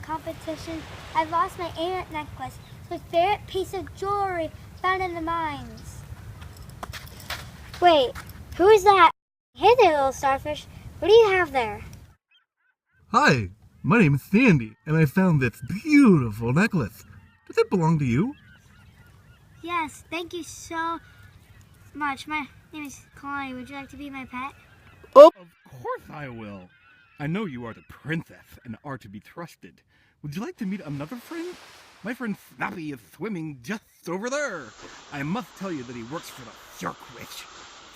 swimming competition, I lost my amulet necklace, my favorite piece of jewelry found in the mines. Wait, who is that? Hey there, little starfish. What do you have there? Hi, my name is Sandy, and I found this beautiful necklace. Does it belong to you? Yes, thank you so much. My name is Connie. Would you like to be my pet? Oh, of course I will. I know you are the princess and are to be trusted. Would you like to meet another friend? My friend Snappy is swimming just over there. I must tell you that he works for the Shark Witch.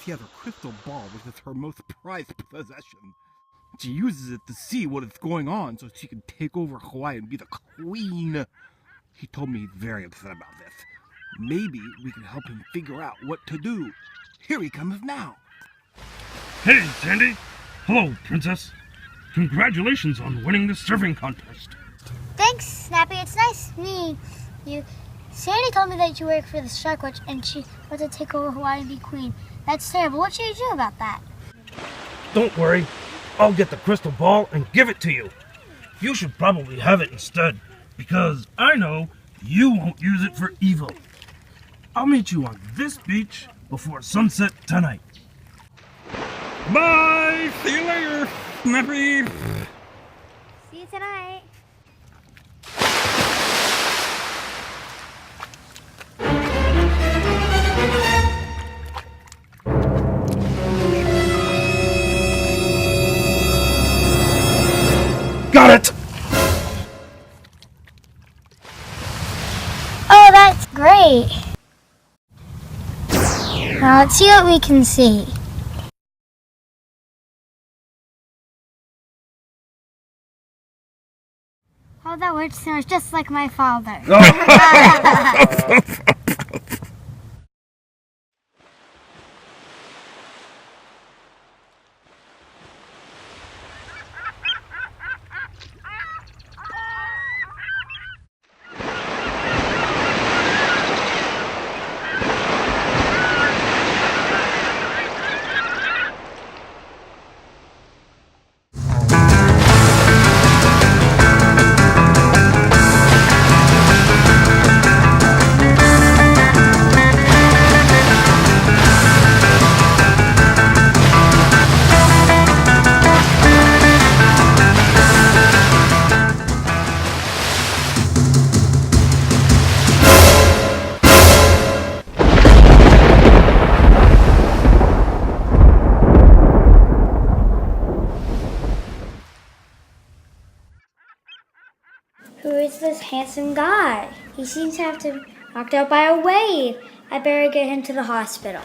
She has a crystal ball, which is her most prized possession. She uses it to see what is going on so she can take over Hawaii and be the queen. He told me he's very upset about this. Maybe we can help him figure out what to do. Here he comes now. Hey, Sandy. Hello, Princess. Congratulations on winning the surfing contest. Thanks, Snappy. It's nice meeting you. Sandy told me that you work for the Shark Witch and she wants to take over Hawaii and be queen. That's terrible. What should you do about that? Don't worry. I'll get the crystal ball and give it to you. You should probably have it instead, because I know you won't use it for evil. I'll meet you on this beach before sunset tonight. Bye! See you later, Snappy! See you tonight. Got it! Oh, that's great. Now let's see what we can see. Oh, that witch sounds just like my father. Who is this handsome guy? He seems to have been knocked out by a wave. I better get him to the hospital.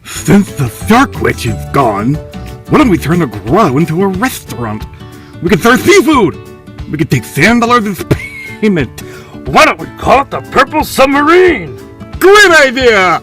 Since the Shark Witch is gone, why don't we turn the grotto into a restaurant? We can serve seafood! We can take $10 as payment! Why don't we call it the Purple Submarine? Great idea!